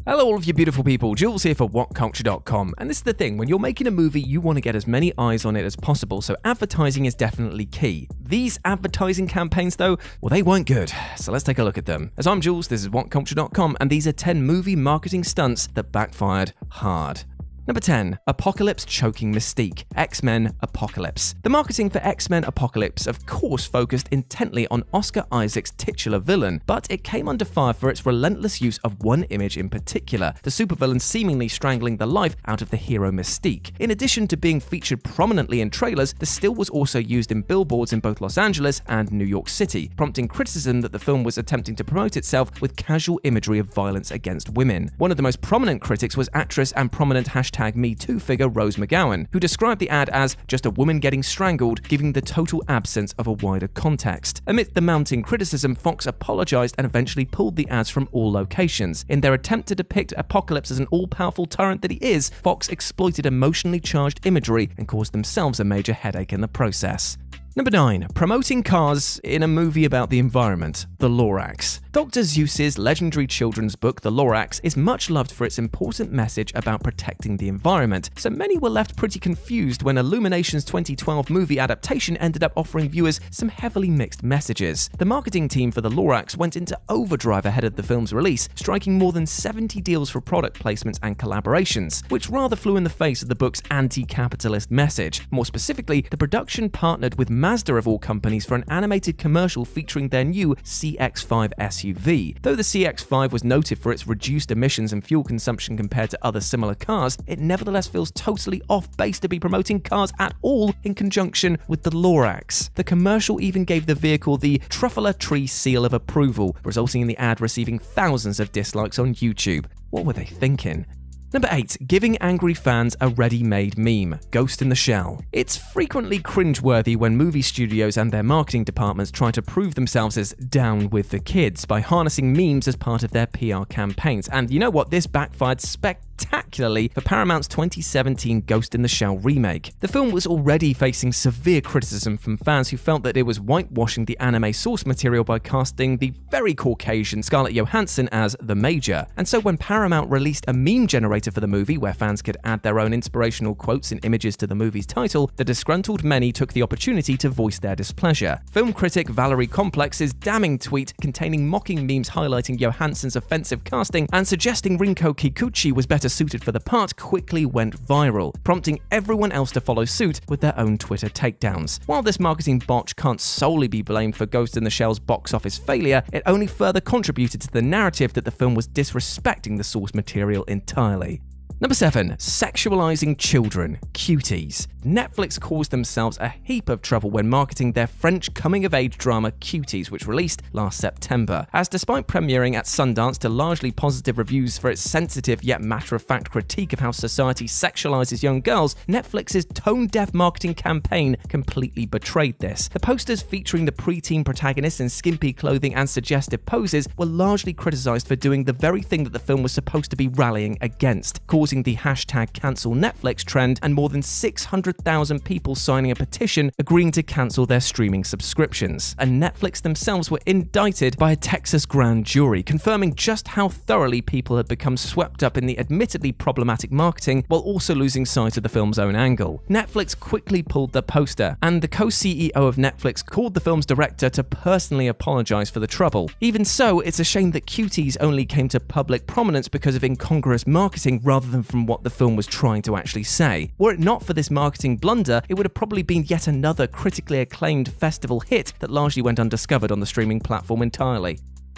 Hello all of you beautiful people, Jules here for Whatculture.com, and this is the thing, when you're making a movie you want to get as many eyes on it as possible, so advertising is definitely key. These advertising campaigns though, well they weren't good, so let's take a look at them. As I'm Jules, this is Whatculture.com, and these are 10 movie marketing stunts that backfired hard. Number 10. Apocalypse choking Mystique. X-Men Apocalypse. The marketing for X-Men Apocalypse of course focused intently on Oscar Isaac's titular villain, but it came under fire for its relentless use of one image in particular, the supervillain seemingly strangling the life out of the hero Mystique. In addition to being featured prominently in trailers, the still was also used in billboards in both Los Angeles and New York City, prompting criticism that the film was attempting to promote itself with casual imagery of violence against women. One of the most prominent critics was actress and prominent #MeToo figure Rose McGowan, who described the ad as just a woman getting strangled, giving the total absence of a wider context. Amidst the mounting criticism, Fox apologized and eventually pulled the ads from all locations. In their attempt to depict Apocalypse as an all-powerful tyrant that he is, Fox exploited emotionally charged imagery and caused themselves a major headache in the process. Number 9. Promoting cars in a movie about the environment, The Lorax. Dr. Seuss's legendary children's book, The Lorax, is much loved for its important message about protecting the environment, so many were left pretty confused when Illumination's 2012 movie adaptation ended up offering viewers some heavily mixed messages. The marketing team for The Lorax went into overdrive ahead of the film's release, striking more than 70 deals for product placements and collaborations, which rather flew in the face of the book's anti-capitalist message. More specifically, the production partnered with Mazda of all companies for an animated commercial featuring their new CX-5 SUV. Though the CX-5 was noted for its reduced emissions and fuel consumption compared to other similar cars, it nevertheless feels totally off base to be promoting cars at all in conjunction with the Lorax. The commercial even gave the vehicle the Truffula Tree seal of approval, resulting in the ad receiving thousands of dislikes on YouTube. What were they thinking? Number 8. Giving angry fans a ready-made meme, Ghost in the Shell. It's frequently cringeworthy when movie studios and their marketing departments try to prove themselves as down with the kids by harnessing memes as part of their PR campaigns. And you know what? This backfired spectacularly for Paramount's 2017 Ghost in the Shell remake. The film was already facing severe criticism from fans who felt that it was whitewashing the anime source material by casting the very Caucasian Scarlett Johansson as the Major. And so when Paramount released a meme generator for the movie where fans could add their own inspirational quotes and images to the movie's title, the disgruntled many took the opportunity to voice their displeasure. Film critic Valerie Complex's damning tweet containing mocking memes highlighting Johansson's offensive casting and suggesting Rinko Kikuchi was better suited for the part quickly went viral, prompting everyone else to follow suit with their own Twitter takedowns. While this marketing botch can't solely be blamed for Ghost in the Shell's box office failure, it only further contributed to the narrative that the film was disrespecting the source material entirely. Number 7. Sexualizing children, Cuties. Netflix caused themselves a heap of trouble when marketing their French coming-of-age drama Cuties, which released last September, as despite premiering at Sundance to largely positive reviews for its sensitive yet matter-of-fact critique of how society sexualizes young girls, Netflix's tone-deaf marketing campaign completely betrayed this. The posters featuring the preteen protagonists in skimpy clothing and suggestive poses were largely criticized for doing the very thing that the film was supposed to be rallying against, causing the #CancelNetflix trend and more than 600,000 people signing a petition agreeing to cancel their streaming subscriptions. And Netflix themselves were indicted by a Texas grand jury, confirming just how thoroughly people had become swept up in the admittedly problematic marketing while also losing sight of the film's own angle. Netflix quickly pulled the poster, and the co-CEO of Netflix called the film's director to personally apologize for the trouble. Even so, it's a shame that Cuties only came to public prominence because of incongruous marketing rather than from what the film was trying to actually say. Were it not for this marketing blunder, it would have probably been yet another critically acclaimed festival hit that largely went undiscovered on the streaming platform entirely.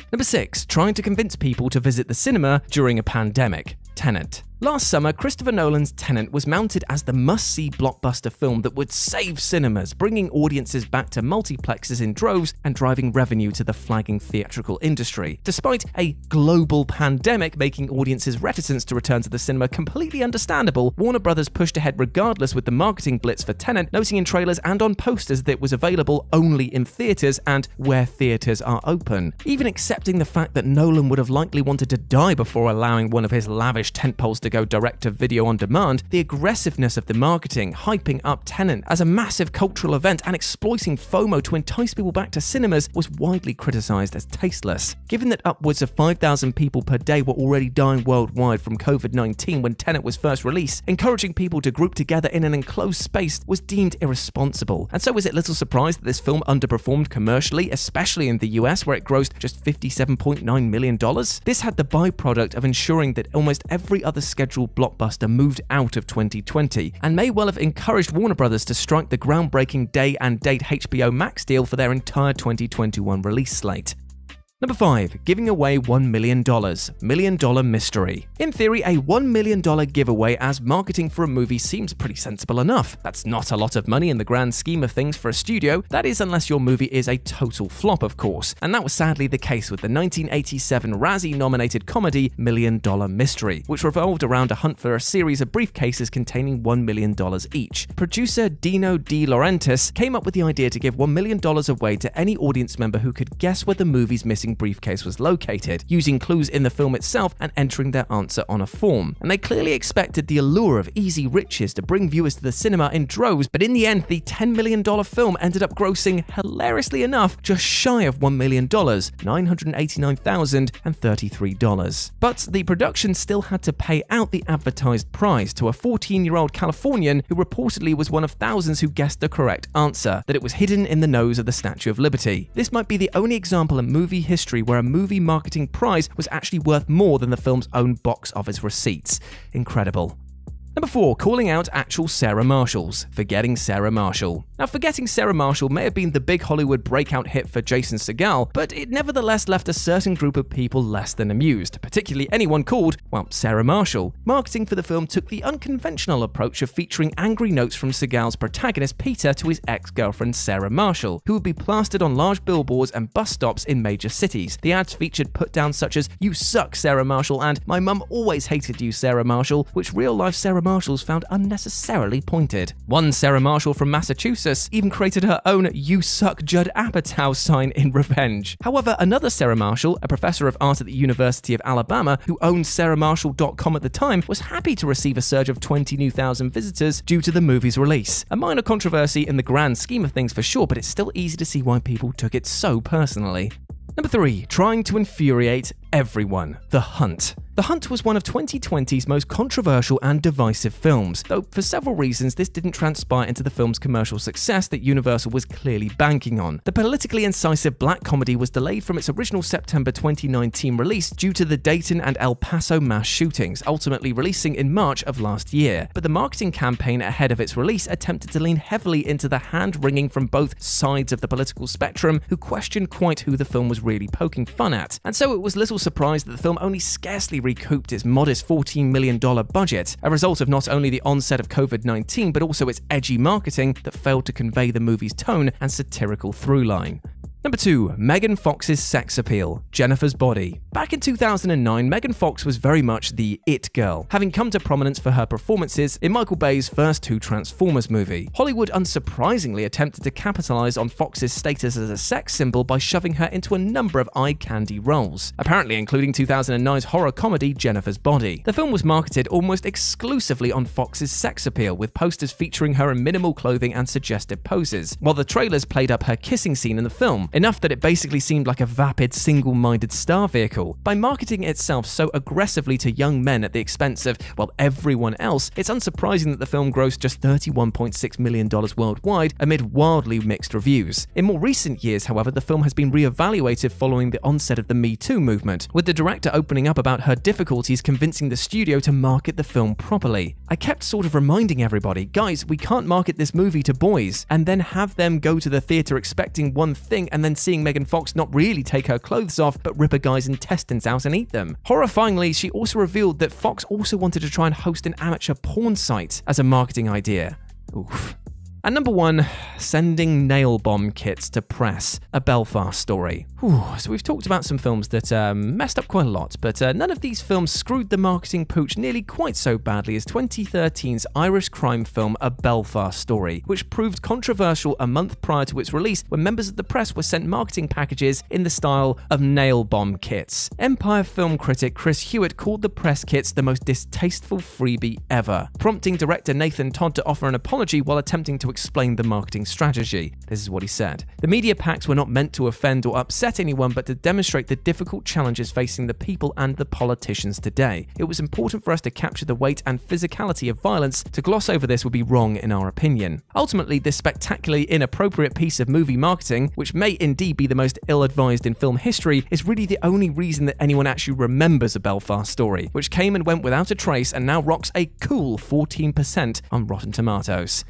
Number 6. Trying to convince people to visit the cinema during a pandemic, Tenet. Last summer, Christopher Nolan's Tenet was mounted as the must-see blockbuster film that would save cinemas, bringing audiences back to multiplexes in droves and driving revenue to the flagging theatrical industry. Despite a global pandemic making audiences' reticence to return to the cinema completely understandable, Warner Brothers pushed ahead regardless with the marketing blitz for Tenet, noting in trailers and on posters that it was available only in theaters and where theaters are open. Even accepting the fact that Nolan would have likely wanted to die before allowing one of his lavish tentpoles to go direct to video on demand, the aggressiveness of the marketing, hyping up Tenet as a massive cultural event and exploiting FOMO to entice people back to cinemas was widely criticized as tasteless. Given that upwards of 5,000 people per day were already dying worldwide from COVID-19 when Tenet was first released, encouraging people to group together in an enclosed space was deemed irresponsible. And so is it little surprise that this film underperformed commercially, especially in the US where it grossed just $57.9 million? This had the byproduct of ensuring that almost every other scheduled blockbuster moved out of 2020, and may well have encouraged Warner Brothers to strike the groundbreaking day and date HBO Max deal for their entire 2021 release slate. Number 5. Giving away $1 million. Million Dollar Mystery. In theory, a $1 million giveaway as marketing for a movie seems pretty sensible enough. That's not a lot of money in the grand scheme of things for a studio, that is unless your movie is a total flop, of course. And that was sadly the case with the 1987 Razzie-nominated comedy Million Dollar Mystery, which revolved around a hunt for a series of briefcases containing $1 million each. Producer Dino De Laurentiis came up with the idea to give $1 million away to any audience member who could guess where the movie's missing briefcase was located, using clues in the film itself and entering their answer on a form. And they clearly expected the allure of easy riches to bring viewers to the cinema in droves, but in the end, the $10 million film ended up grossing, hilariously enough, just shy of $1 million, $989,033. But the production still had to pay out the advertised prize to a 14-year-old Californian who reportedly was one of thousands who guessed the correct answer, that it was hidden in the nose of the Statue of Liberty. This might be the only example in movie history where a movie marketing prize was actually worth more than the film's own box office receipts. Incredible. Number 4. Calling out actual Sarah Marshalls. Forgetting Sarah Marshall. Now, Forgetting Sarah Marshall may have been the big Hollywood breakout hit for Jason Segel, but it nevertheless left a certain group of people less than amused, particularly anyone called, well, Sarah Marshall. Marketing for the film took the unconventional approach of featuring angry notes from Segel's protagonist Peter to his ex-girlfriend Sarah Marshall, who would be plastered on large billboards and bus stops in major cities. The ads featured put-downs such as, "You suck, Sarah Marshall," and "My mum always hated you, Sarah Marshall," which real-life Sarah Marshalls found unnecessarily pointed. One Sarah Marshall from Massachusetts even created her own "You suck, Judd Apatow" sign in revenge. However, another Sarah Marshall, a professor of art at the University of Alabama who owned SarahMarshall.com at the time, was happy to receive a surge of 20,000 visitors due to the movie's release. A minor controversy in the grand scheme of things for sure, but it's still easy to see why people took it so personally. Number 3. Trying to infuriate everyone. The Hunt. The Hunt was one of 2020's most controversial and divisive films, though for several reasons this didn't transpire into the film's commercial success that Universal was clearly banking on. The politically incisive black comedy was delayed from its original September 2019 release due to the Dayton and El Paso mass shootings, ultimately releasing in March of last year. But the marketing campaign ahead of its release attempted to lean heavily into the hand-wringing from both sides of the political spectrum who questioned quite who the film was really poking fun at. And so it was little surprise that the film only scarcely recouped its modest $14 million budget, a result of not only the onset of COVID-19 but also its edgy marketing that failed to convey the movie's tone and satirical through line. Number 2. Megan Fox's sex appeal. Jennifer's Body. Back in 2009, Megan Fox was very much the it girl, having come to prominence for her performances in Michael Bay's first 2 Transformers movie. Hollywood unsurprisingly attempted to capitalize on Fox's status as a sex symbol by shoving her into a number of eye-candy roles, apparently including 2009's horror comedy Jennifer's Body. The film was marketed almost exclusively on Fox's sex appeal, with posters featuring her in minimal clothing and suggestive poses, while the trailers played up her kissing scene in the film, enough that it basically seemed like a vapid, single-minded star vehicle. By marketing itself so aggressively to young men at the expense of, well, everyone else, it's unsurprising that the film grossed just $31.6 million worldwide amid wildly mixed reviews. In more recent years, however, the film has been re-evaluated following the onset of the Me Too movement, with the director opening up about her difficulties convincing the studio to market the film properly. I kept sort of reminding everybody, guys, we can't market this movie to boys, and then have them go to the theater expecting one thing and then seeing Megan Fox not really take her clothes off but rip a guy's intestines out and eat them. Horrifyingly, she also revealed that Fox also wanted to try and host an amateur porn site as a marketing idea. Oof. And number 1, sending nail bomb kits to press, a Belfast story. So we've talked about some films that messed up quite a lot, but none of these films screwed the marketing pooch nearly quite so badly as 2013's Irish crime film A Belfast Story, which proved controversial a month prior to its release when members of the press were sent marketing packages in the style of nail bomb kits. Empire film critic Chris Hewitt called the press kits the most distasteful freebie ever, prompting director Nathan Todd to offer an apology while attempting to explain the marketing strategy. This is what he said. The media packs were not meant to offend or upset anyone, but to demonstrate the difficult challenges facing the people and the politicians today. It was important for us to capture the weight and physicality of violence. To gloss over this would be wrong in our opinion. Ultimately, this spectacularly inappropriate piece of movie marketing, which may indeed be the most ill-advised in film history, is really the only reason that anyone actually remembers A Belfast Story, which came and went without a trace and now rocks a cool 14% on Rotten Tomatoes.